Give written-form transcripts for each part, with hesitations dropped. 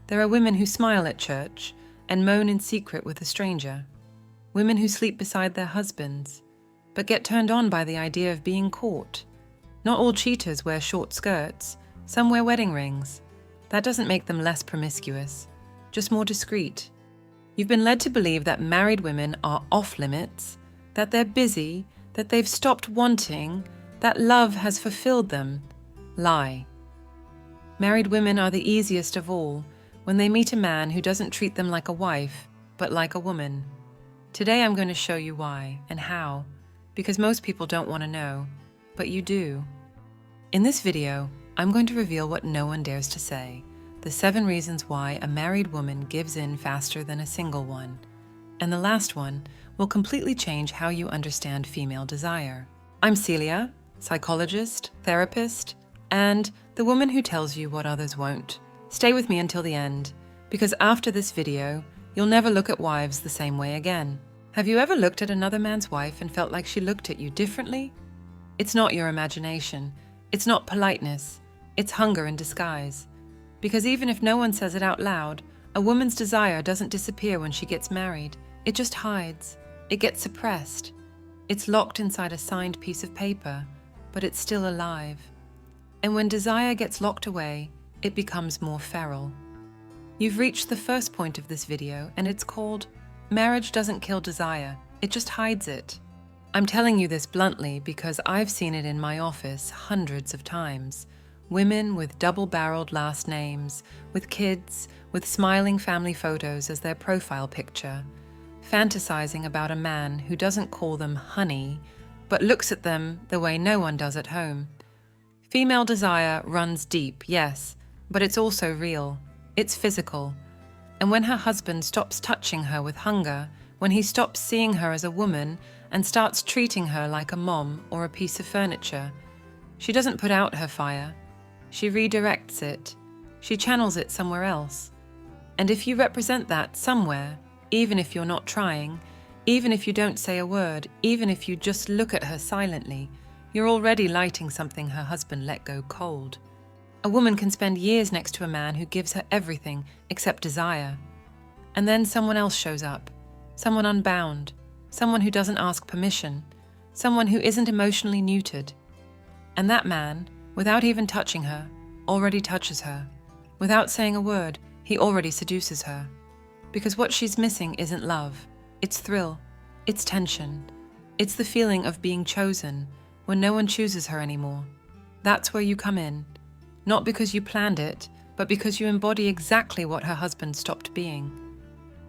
There are women who smile at church and moan in secret with a stranger. Women who sleep beside their husbands, but get turned on by the idea of being caught. Not all cheaters wear short skirts. Some wear wedding rings. That doesn't make them less promiscuous, just more discreet. You've been led to believe that married women are off limits, that they're busy, that they've stopped wanting, that love has fulfilled them. Lie. Married women are the easiest of all when they meet a man who doesn't treat them like a wife, but like a woman. Today I'm going to show you why and how, because most people don't want to know, but you do. In this video, I'm going to reveal what no one dares to say, the 7 reasons why a married woman gives in faster than a single one. And the last one will completely change how you understand female desire. I'm Celia, psychologist, therapist, and the woman who tells you what others won't. Stay with me until the end, because after this video, you'll never look at wives the same way again. Have you ever looked at another man's wife and felt like she looked at you differently? It's not your imagination. It's not politeness. It's hunger in disguise. Because even if no one says it out loud, a woman's desire doesn't disappear when she gets married. It just hides. It gets suppressed. It's locked inside a signed piece of paper, but it's still alive. And when desire gets locked away, it becomes more feral. You've reached the first point of this video, and it's called Marriage Doesn't Kill Desire, it just hides it. I'm telling you this bluntly because I've seen it in my office hundreds of times. Women with double-barreled last names, with kids, with smiling family photos as their profile picture, fantasizing about a man who doesn't call them honey, but looks at them the way no one does at home. Female desire runs deep, yes, but it's also real. It's physical. And when her husband stops touching her with hunger, when he stops seeing her as a woman and starts treating her like a mom or a piece of furniture, she doesn't put out her fire. She redirects it. She channels it somewhere else. And if you represent that somewhere, even if you're not trying, even if you don't say a word, even if you just look at her silently, you're already lighting something her husband let go cold. A woman can spend years next to a man who gives her everything except desire. And then someone else shows up. Someone unbound. Someone who doesn't ask permission. Someone who isn't emotionally neutered. And that man, without even touching her, already touches her. Without saying a word, he already seduces her. Because what she's missing isn't love. It's thrill. It's tension. It's the feeling of being chosen when no one chooses her anymore. That's where you come in. Not because you planned it, but because you embody exactly what her husband stopped being.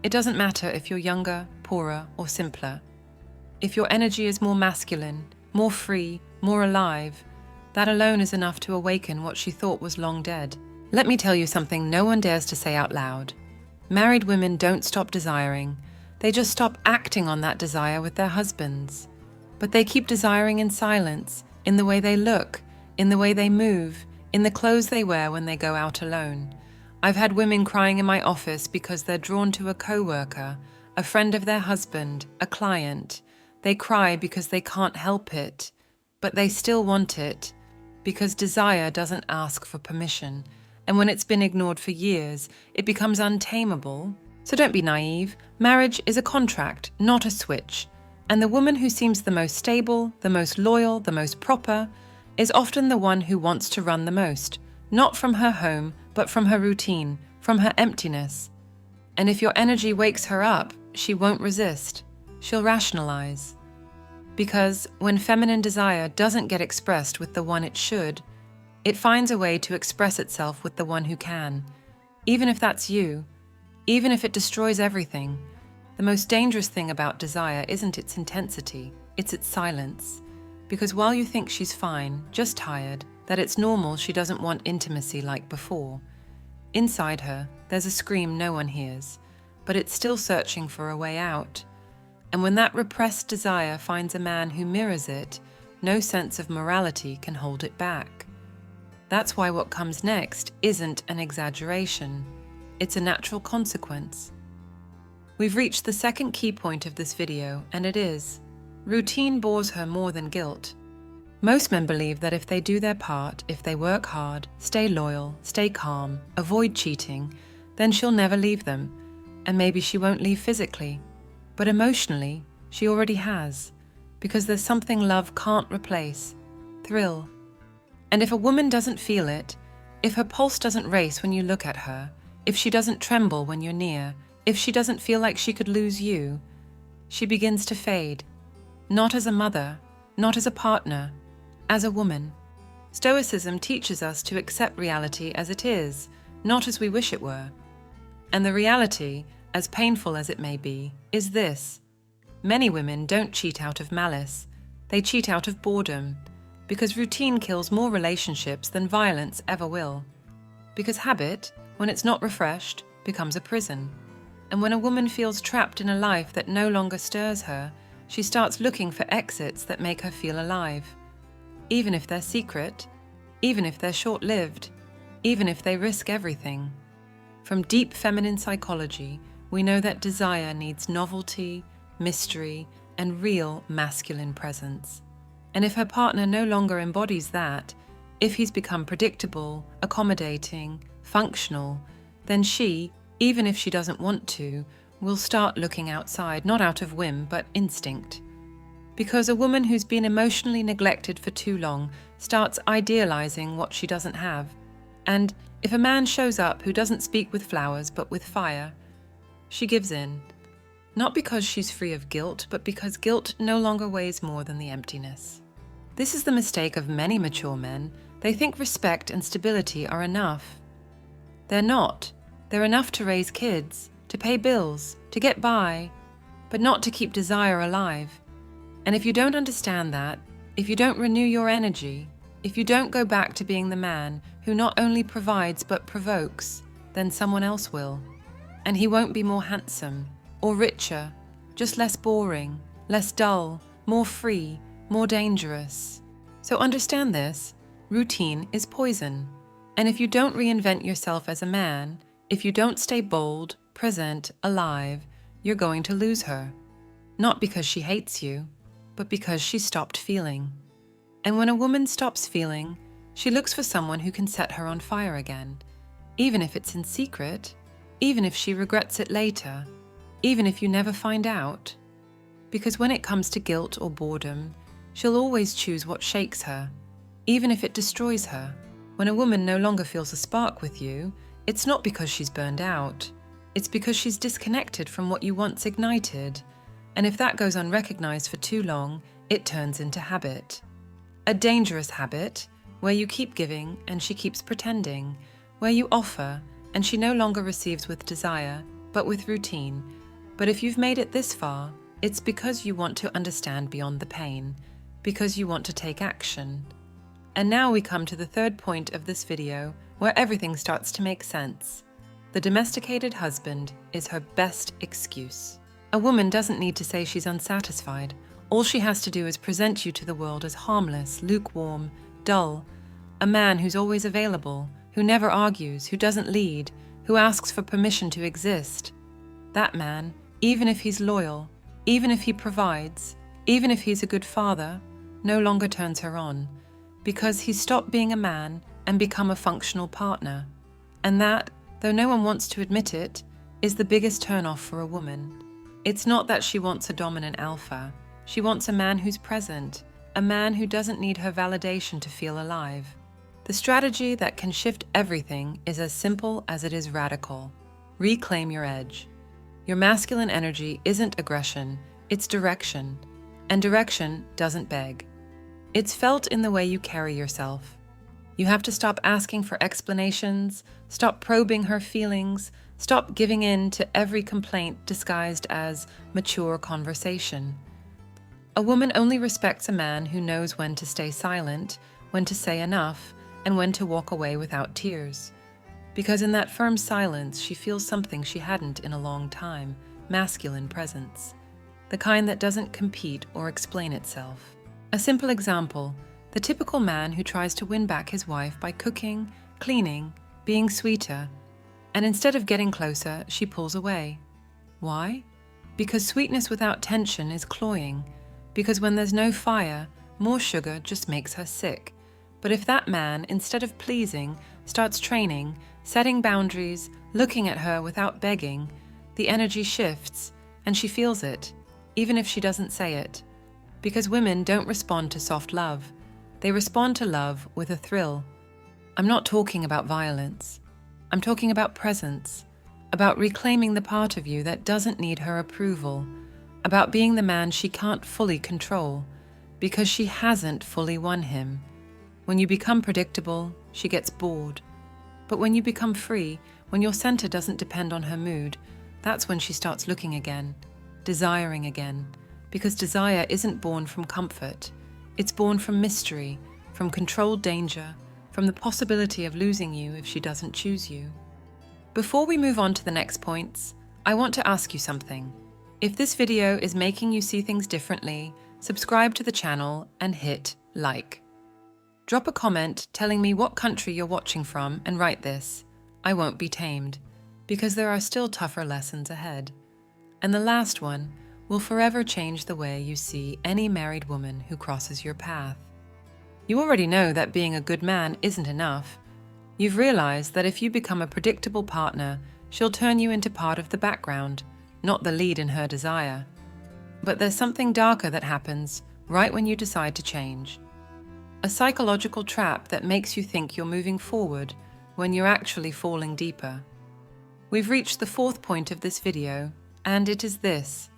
It doesn't matter if you're younger, poorer, or simpler. If your energy is more masculine, more free, more alive, that alone is enough to awaken what she thought was long dead. Let me tell you something no one dares to say out loud. Married women don't stop desiring. They just stop acting on that desire with their husbands. But they keep desiring in silence, in the way they look, in the way they move, in the clothes they wear when they go out alone. I've had women crying in my office because they're drawn to a co-worker, a friend of their husband, a client. They cry because they can't help it, but they still want it, because desire doesn't ask for permission, and when it's been ignored for years, it becomes untamable. So don't be naive. Marriage is a contract, not a switch. And the woman who seems the most stable, the most loyal, the most proper, is often the one who wants to run the most, not from her home, but from her routine, from her emptiness. And if your energy wakes her up, she won't resist. She'll rationalize. Because when feminine desire doesn't get expressed with the one it should, it finds a way to express itself with the one who can. Even if that's you, even if it destroys everything, the most dangerous thing about desire isn't its intensity, it's its silence. Because while you think she's fine, just tired, that it's normal she doesn't want intimacy like before, inside her, there's a scream no one hears, but it's still searching for a way out. And when that repressed desire finds a man who mirrors it, no sense of morality can hold it back. That's why what comes next isn't an exaggeration. It's a natural consequence. We've reached the second key point of this video, and it is, routine bores her more than guilt. Most men believe that if they do their part, if they work hard, stay loyal, stay calm, avoid cheating, then she'll never leave them, and maybe she won't leave physically, but emotionally, she already has, because there's something love can't replace: thrill. And if a woman doesn't feel it, if her pulse doesn't race when you look at her, if she doesn't tremble when you're near, if she doesn't feel like she could lose you, she begins to fade. Not as a mother, not as a partner, as a woman. Stoicism teaches us to accept reality as it is, not as we wish it were. And the reality, as painful as it may be, is this: many women don't cheat out of malice, they cheat out of boredom, because routine kills more relationships than violence ever will. Because habit, when it's not refreshed, becomes a prison. And when a woman feels trapped in a life that no longer stirs her, she starts looking for exits that make her feel alive. Even if they're secret, even if they're short-lived, even if they risk everything. From deep feminine psychology, we know that desire needs novelty, mystery, and real masculine presence. And if her partner no longer embodies that, if he's become predictable, accommodating, functional, then she, even if she doesn't want to, will start looking outside, not out of whim, but instinct. Because a woman who's been emotionally neglected for too long starts idealizing what she doesn't have. And if a man shows up who doesn't speak with flowers but with fire, she gives in. Not because she's free of guilt, but because guilt no longer weighs more than the emptiness. This is the mistake of many mature men. They think respect and stability are enough. They're not. They're enough to raise kids, to pay bills, to get by, but not to keep desire alive. And if you don't understand that, if you don't renew your energy, if you don't go back to being the man who not only provides but provokes, then someone else will. And he won't be more handsome or richer, just less boring, less dull, more free, more dangerous. So understand this: routine is poison. And if you don't reinvent yourself as a man, if you don't stay bold, present, alive, you're going to lose her. Not because she hates you, but because she stopped feeling. And when a woman stops feeling, she looks for someone who can set her on fire again, even if it's in secret, even if she regrets it later, even if you never find out. Because when it comes to guilt or boredom, she'll always choose what shakes her, even if it destroys her. When a woman no longer feels a spark with you, it's not because she's burned out. It's because she's disconnected from what you once ignited. And if that goes unrecognized for too long, it turns into habit. A dangerous habit, where you keep giving and she keeps pretending, where you offer and she no longer receives with desire, but with routine. But if you've made it this far, it's because you want to understand beyond the pain, because you want to take action. And now we come to the third point of this video, where everything starts to make sense. The domesticated husband is her best excuse. A woman doesn't need to say she's unsatisfied. All she has to do is present you to the world as harmless, lukewarm, dull, a man who's always available, who never argues, who doesn't lead, who asks for permission to exist. That man, even if he's loyal, even if he provides, even if he's a good father, no longer turns her on, because he's stopped being a man and become a functional partner. And that, though no one wants to admit it, is the biggest turnoff for a woman. It's not that she wants a dominant alpha. She wants a man who's present, a man who doesn't need her validation to feel alive. The strategy that can shift everything is as simple as it is radical. Reclaim your edge. Your masculine energy isn't aggression, it's direction. And direction doesn't beg. It's felt in the way you carry yourself. You have to stop asking for explanations, stop probing her feelings, stop giving in to every complaint disguised as mature conversation. A woman only respects a man who knows when to stay silent, when to say enough, and when to walk away without tears. Because in that firm silence, she feels something she hadn't in a long time: masculine presence. The kind that doesn't compete or explain itself. A simple example: the typical man who tries to win back his wife by cooking, cleaning, being sweeter, and instead of getting closer, she pulls away. Why? Because sweetness without tension is cloying. Because when there's no fire, more sugar just makes her sick. But if that man, instead of pleasing, starts training, setting boundaries, looking at her without begging, the energy shifts and she feels it, even if she doesn't say it. Because women don't respond to soft love. They respond to love with a thrill. I'm not talking about violence. I'm talking about presence, about reclaiming the part of you that doesn't need her approval, about being the man she can't fully control, because she hasn't fully won him. When you become predictable, she gets bored. But when you become free, when your center doesn't depend on her mood, that's when she starts looking again, desiring again, because desire isn't born from comfort. It's born from mystery, from controlled danger, from the possibility of losing you if she doesn't choose you. Before we move on to the next points, I want to ask you something. If this video is making you see things differently, subscribe to the channel and hit like. Drop a comment telling me what country you're watching from and write this: I won't be tamed, because there are still tougher lessons ahead. And the last one will forever change the way you see any married woman who crosses your path. You already know that being a good man isn't enough. You've realized that if you become a predictable partner, she'll turn you into part of the background, not the lead in her desire. But there's something darker that happens right when you decide to change. A psychological trap that makes you think you're moving forward when you're actually falling deeper. We've reached the fourth point of this video, and it is this.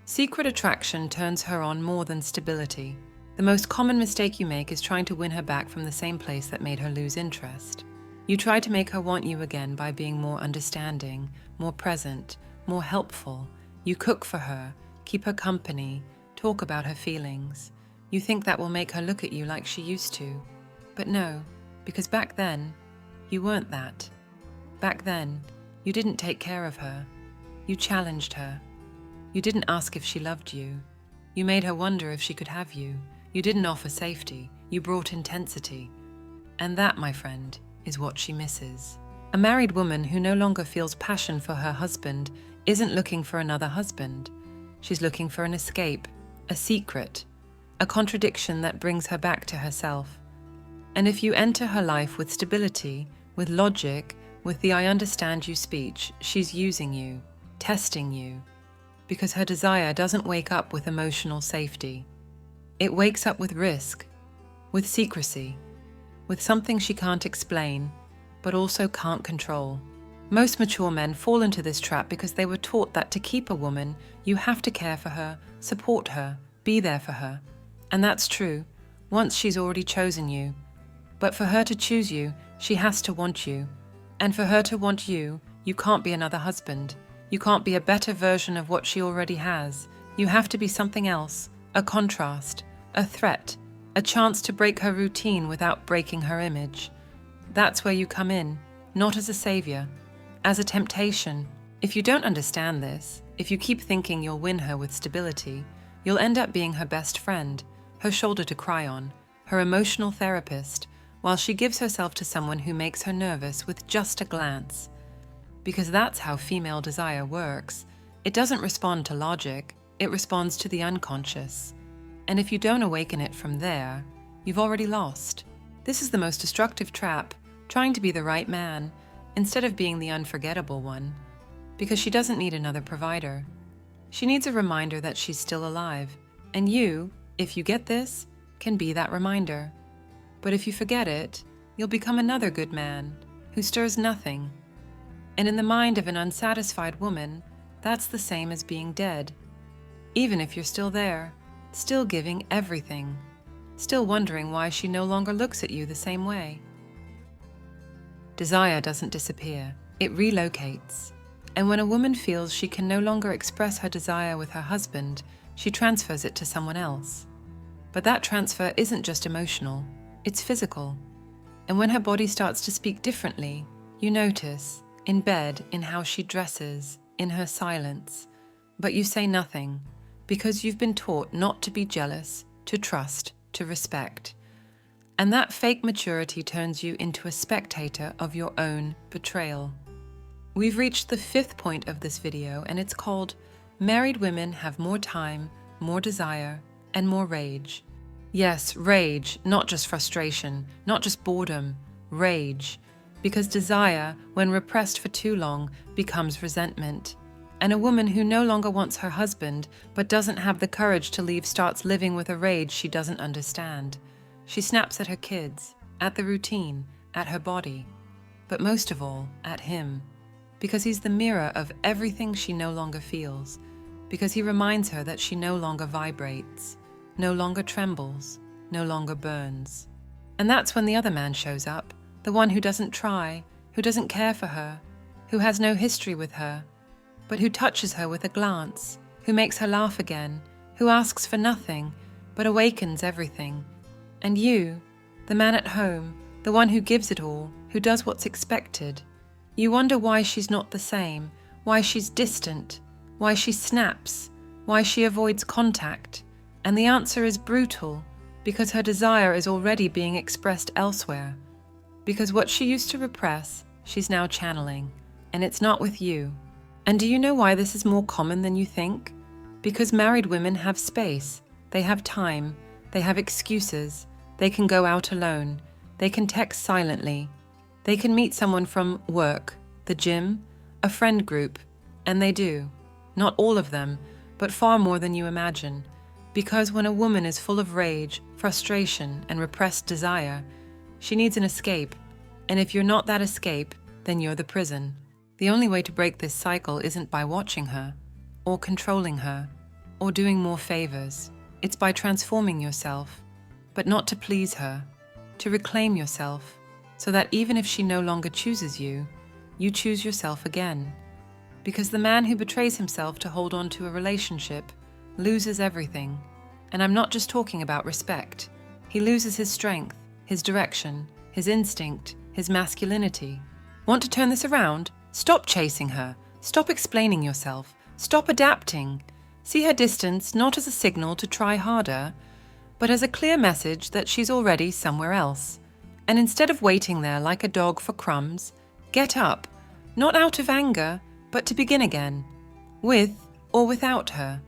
Secret attraction turns her on more than stability. The most common mistake you make is trying to win her back from the same place that made her lose interest. You try to make her want you again by being more understanding, more present, more helpful. You cook for her, keep her company, talk about her feelings. You think that will make her look at you like she used to. But no, because back then, you weren't that. Back then, you didn't take care of her. You challenged her. You didn't ask if she loved you. You made her wonder if she could have you. You didn't offer safety. You brought intensity. And that, my friend, is what she misses. A married woman who no longer feels passion for her husband isn't looking for another husband. She's looking for an escape, a secret, a contradiction that brings her back to herself. And if you enter her life with stability, with logic, with the "I understand you" speech, she's using you, testing you, because her desire doesn't wake up with emotional safety. It wakes up with risk, with secrecy, with something she can't explain, but also can't control. Most mature men fall into this trap because they were taught that to keep a woman, you have to care for her, support her, be there for her. And that's true, once she's already chosen you. But for her to choose you, she has to want you. And for her to want you, you can't be another husband. You can't be a better version of what she already has. You have to be something else, a contrast, a threat, a chance to break her routine without breaking her image. That's where you come in, not as a savior, as a temptation. If you don't understand this, if you keep thinking you'll win her with stability, you'll end up being her best friend, her shoulder to cry on, her emotional therapist, while she gives herself to someone who makes her nervous with just a glance. Because that's how female desire works. It doesn't respond to logic, it responds to the unconscious. And if you don't awaken it from there, you've already lost. This is the most destructive trap, trying to be the right man, instead of being the unforgettable one. Because she doesn't need another provider. She needs a reminder that she's still alive. And you, if you get this, can be that reminder. But if you forget it, you'll become another good man, who stirs nothing. And in the mind of an unsatisfied woman, that's the same as being dead. Even if you're still there, still giving everything, still wondering why she no longer looks at you the same way. Desire doesn't disappear, it relocates. And when a woman feels she can no longer express her desire with her husband, she transfers it to someone else. But that transfer isn't just emotional, it's physical. And when her body starts to speak differently, you notice, in bed, in how she dresses, in her silence. But you say nothing, because you've been taught not to be jealous, to trust, to respect. And that fake maturity turns you into a spectator of your own betrayal. We've reached the fifth point of this video, and it's called Married Women Have More Time, More Desire, and More Rage. Yes, rage, not just frustration, not just boredom, rage. because desire, when repressed for too long, becomes resentment. And a woman who no longer wants her husband but doesn't have the courage to leave starts living with a rage she doesn't understand. She snaps at her kids, at the routine, at her body, but most of all, at him, because he's the mirror of everything she no longer feels, because he reminds her that she no longer vibrates, no longer trembles, no longer burns. And that's when the other man shows up, the one who doesn't try, who doesn't care for her, who has no history with her, but who touches her with a glance, who makes her laugh again, who asks for nothing, but awakens everything. And you, the man at home, the one who gives it all, who does what's expected, you wonder why she's not the same, why she's distant, why she snaps, why she avoids contact. And the answer is brutal, because her desire is already being expressed elsewhere. Because what she used to repress, she's now channeling, and it's not with you. And do you know why this is more common than you think? Because married women have space, they have time, they have excuses, they can go out alone, they can text silently, they can meet someone from work, the gym, a friend group, and they do. Not all of them, but far more than you imagine. Because when a woman is full of rage, frustration, and repressed desire, she needs an escape, and if you're not that escape, then you're the prison. The only way to break this cycle isn't by watching her, or controlling her, or doing more favors. It's by transforming yourself, but not to please her, to reclaim yourself, so that even if she no longer chooses you, you choose yourself again. Because the man who betrays himself to hold on to a relationship loses everything. And I'm not just talking about respect. He loses his strength, his direction, his instinct, his masculinity. Want to turn this around? Stop chasing her. Stop explaining yourself. Stop adapting. See her distance not as a signal to try harder, but as a clear message that she's already somewhere else. And instead of waiting there like a dog for crumbs, get up, not out of anger, but to begin again, with or without her.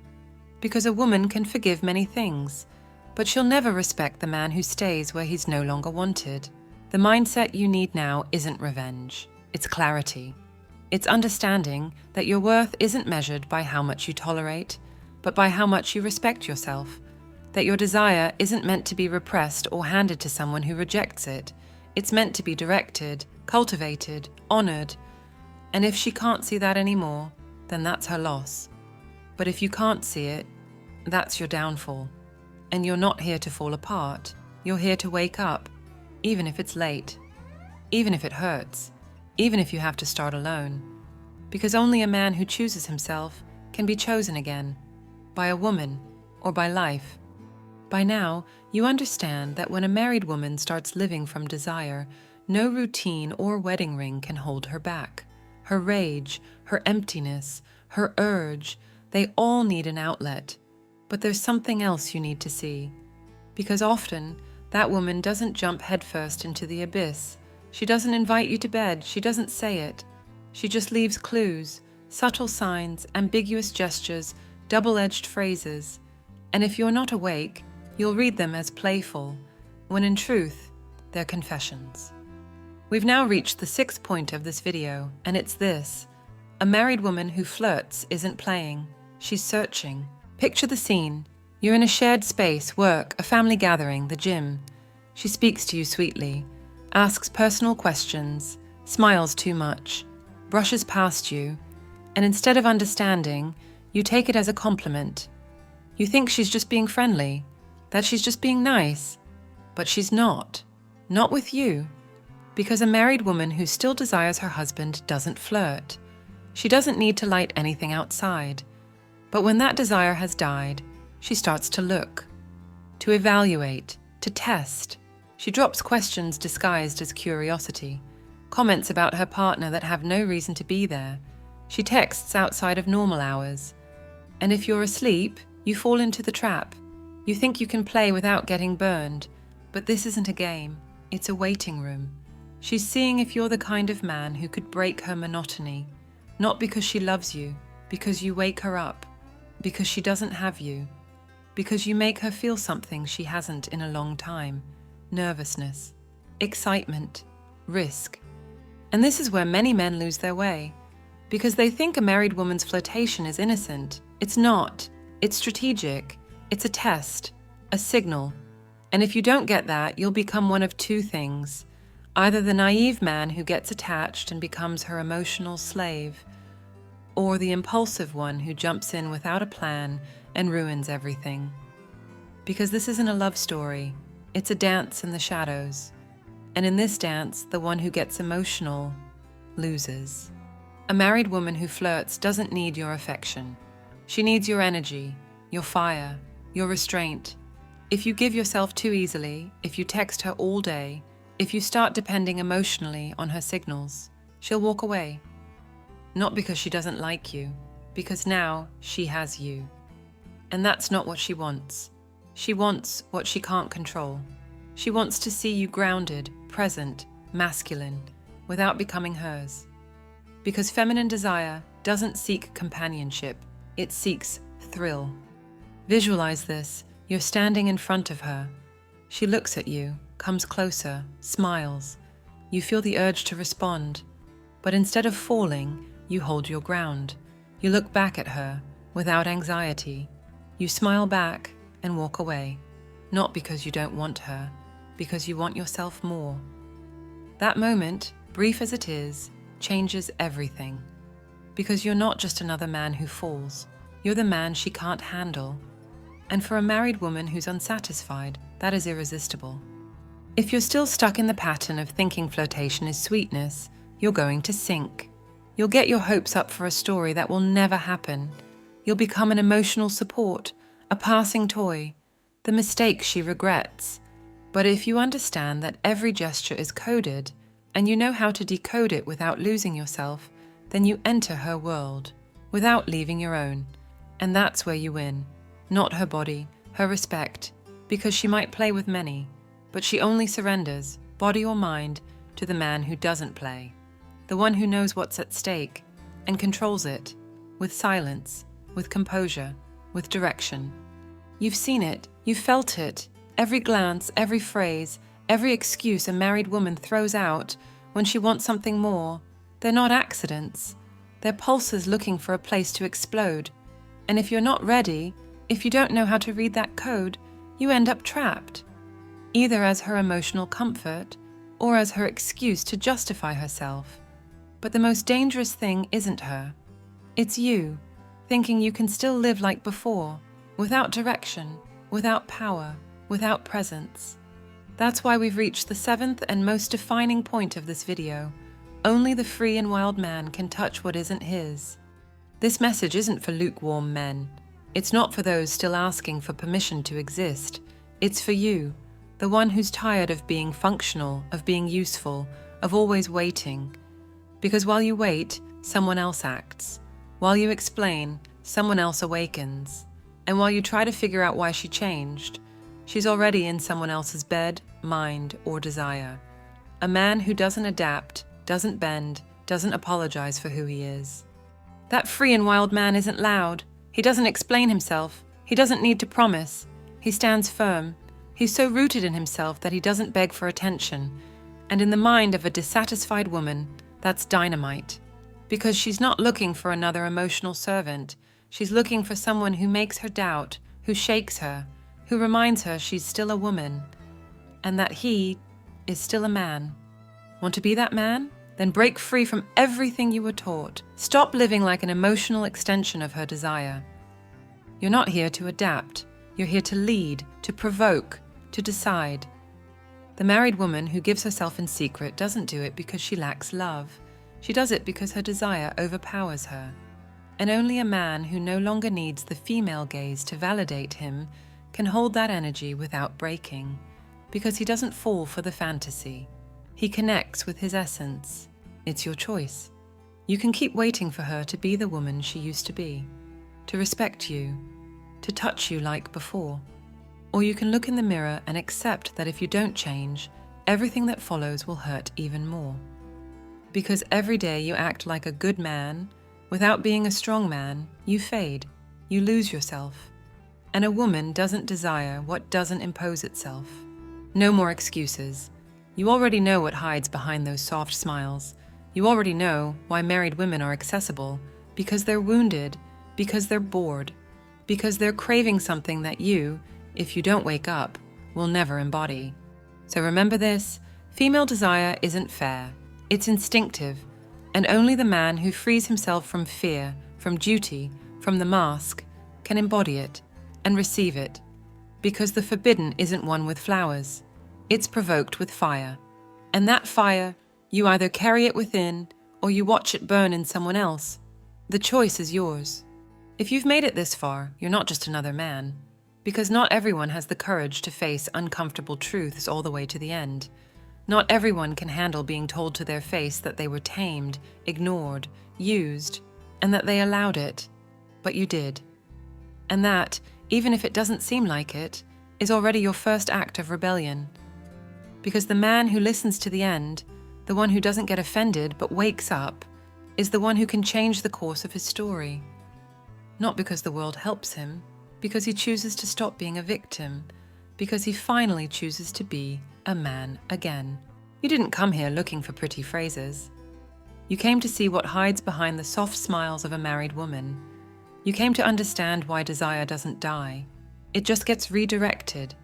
Because a woman can forgive many things, but she'll never respect the man who stays where he's no longer wanted. The mindset you need now isn't revenge, it's clarity. It's understanding that your worth isn't measured by how much you tolerate, but by how much you respect yourself. That your desire isn't meant to be repressed or handed to someone who rejects it. It's meant to be directed, cultivated, honored. And if she can't see that anymore, then that's her loss. But if you can't see it, that's your downfall. And you're not here to fall apart. You're here to wake up, even if it's late, even if it hurts, even if you have to start alone. Because only a man who chooses himself can be chosen again, by a woman or by life. By now, you understand that when a married woman starts living from desire, no routine or wedding ring can hold her back. Her rage, her emptiness, her urge, they all need an outlet. But there's something else you need to see. Because often, that woman doesn't jump headfirst into the abyss. She doesn't invite you to bed, she doesn't say it. She just leaves clues, subtle signs, ambiguous gestures, double-edged phrases. And if you're not awake, you'll read them as playful, when in truth, they're confessions. We've now reached the 6th point of this video, and it's this. A married woman who flirts isn't playing, she's searching. Picture the scene. You're in a shared space, work, a family gathering, the gym. She speaks to you sweetly, asks personal questions, smiles too much, brushes past you, and instead of understanding, you take it as a compliment. You think she's just being friendly, that she's just being nice, but she's not. Not with you. Because a married woman who still desires her husband doesn't flirt. She doesn't need to light anything outside. But when that desire has died, she starts to look, to evaluate, to test. She drops questions disguised as curiosity, comments about her partner that have no reason to be there. She texts outside of normal hours. And if you're asleep, you fall into the trap. You think you can play without getting burned, but this isn't a game, it's a waiting room. She's seeing if you're the kind of man who could break her monotony, not because she loves you, because you wake her up, because she doesn't have you, because you make her feel something she hasn't in a long time. Nervousness, excitement, risk. And this is where many men lose their way, because they think a married woman's flirtation is innocent. It's not. It's strategic. It's a test, a signal. And if you don't get that, you'll become one of two things. Either the naive man who gets attached and becomes her emotional slave, or the impulsive one who jumps in without a plan and ruins everything. Because this isn't a love story, it's a dance in the shadows. And in this dance, the one who gets emotional loses. A married woman who flirts doesn't need your affection. She needs your energy, your fire, your restraint. If you give yourself too easily, if you text her all day, if you start depending emotionally on her signals, she'll walk away. Not because she doesn't like you, because now she has you. And that's not what she wants. She wants what she can't control. She wants to see you grounded, present, masculine, without becoming hers. Because feminine desire doesn't seek companionship, it seeks thrill. Visualize this. You're standing in front of her. She looks at you, comes closer, smiles. You feel the urge to respond, but instead of falling, you hold your ground. You look back at her without anxiety. You smile back and walk away, not because you don't want her, because you want yourself more. That moment, brief as it is, changes everything. Because you're not just another man who falls, you're the man she can't handle. And for a married woman who's unsatisfied, that is irresistible. If you're still stuck in the pattern of thinking flirtation is sweetness, you're going to sink. You'll get your hopes up for a story that will never happen. You'll become an emotional support, a passing toy, the mistake she regrets. But if you understand that every gesture is coded, and you know how to decode it without losing yourself, then you enter her world, without leaving your own. And that's where you win. Not her body, her respect, because she might play with many, but she only surrenders, body or mind, to the man who doesn't play. The one who knows what's at stake, and controls it, with silence, with composure, with direction. You've seen it, you've felt it, every glance, every phrase, every excuse a married woman throws out when she wants something more. They're not accidents. They're pulses looking for a place to explode. And if you're not ready, if you don't know how to read that code, you end up trapped, either as her emotional comfort or as her excuse to justify herself. But the most dangerous thing isn't her. It's you, thinking you can still live like before, without direction, without power, without presence. That's why we've reached the seventh and most defining point of this video. Only the free and wild man can touch what isn't his. This message isn't for lukewarm men. It's not for those still asking for permission to exist. It's for you, the one who's tired of being functional, of being useful, of always waiting. Because while you wait, someone else acts. While you explain, someone else awakens. And while you try to figure out why she changed, she's already in someone else's bed, mind, or desire. A man who doesn't adapt, doesn't bend, doesn't apologize for who he is. That free and wild man isn't loud. He doesn't explain himself. He doesn't need to promise. He stands firm. He's so rooted in himself that he doesn't beg for attention. And in the mind of a dissatisfied woman, that's dynamite. Because she's not looking for another emotional servant. She's looking for someone who makes her doubt, who shakes her, who reminds her she's still a woman, and that he is still a man. Want to be that man? Then break free from everything you were taught. Stop living like an emotional extension of her desire. You're not here to adapt. You're here to lead, to provoke, to decide. The married woman who gives herself in secret doesn't do it because she lacks love. She does it because her desire overpowers her. And only a man who no longer needs the female gaze to validate him can hold that energy without breaking, because he doesn't fall for the fantasy. He connects with his essence. It's your choice. You can keep waiting for her to be the woman she used to be, to respect you, to touch you like before. Or you can look in the mirror and accept that if you don't change, everything that follows will hurt even more. Because every day you act like a good man, without being a strong man, you fade, you lose yourself. And a woman doesn't desire what doesn't impose itself. No more excuses. You already know what hides behind those soft smiles. You already know why married women are accessible, because they're wounded, because they're bored, because they're craving something that you, if you don't wake up, will never embody. So remember this, female desire isn't fair, it's instinctive, and only the man who frees himself from fear, from duty, from the mask, can embody it and receive it, because the forbidden isn't won with flowers, it's provoked with fire. And that fire, you either carry it within or you watch it burn in someone else. The choice is yours. If you've made it this far, you're not just another man, because not everyone has the courage to face uncomfortable truths all the way to the end. Not everyone can handle being told to their face that they were tamed, ignored, used, and that they allowed it. But you did. And that, even if it doesn't seem like it, is already your first act of rebellion. Because the man who listens to the end, the one who doesn't get offended but wakes up, is the one who can change the course of his story. Not because the world helps him, because he chooses to stop being a victim, because he finally chooses to be a man again. You didn't come here looking for pretty phrases. You came to see what hides behind the soft smiles of a married woman. You came to understand why desire doesn't die. It just gets redirected.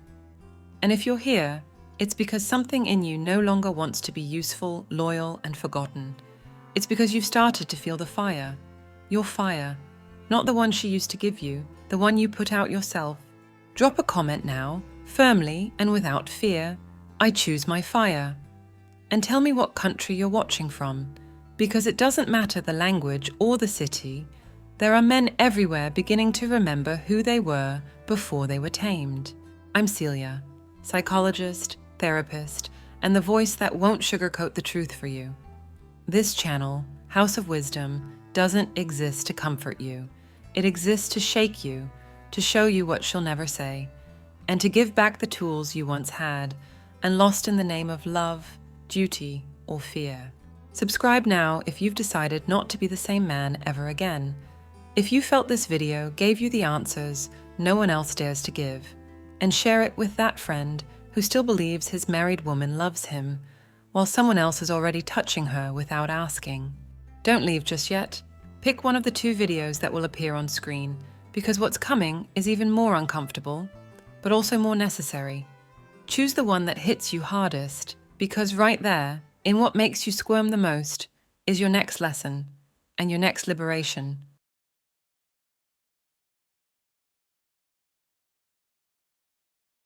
And if you're here, it's because something in you no longer wants to be useful, loyal, and forgotten. It's because you've started to feel the fire. Your fire. Not the one she used to give you, the one you put out yourself. Drop a comment now, firmly and without fear. I choose my fire. And tell me what country you're watching from, because it doesn't matter the language or the city. There are men everywhere beginning to remember who they were before they were tamed. I'm Celia, psychologist, therapist, and the voice that won't sugarcoat the truth for you. This channel, House of Wisdom, doesn't exist to comfort you. It exists to shake you, to show you what she'll never say, and to give back the tools you once had and lost in the name of love, duty, or fear. Subscribe now if you've decided not to be the same man ever again. If you felt this video gave you the answers no one else dares to give, and share it with that friend who still believes his married woman loves him, while someone else is already touching her without asking. Don't leave just yet. Pick one of the 2 videos that will appear on screen, because what's coming is even more uncomfortable, but also more necessary. Choose the one that hits you hardest, because right there, in what makes you squirm the most, is your next lesson and your next liberation.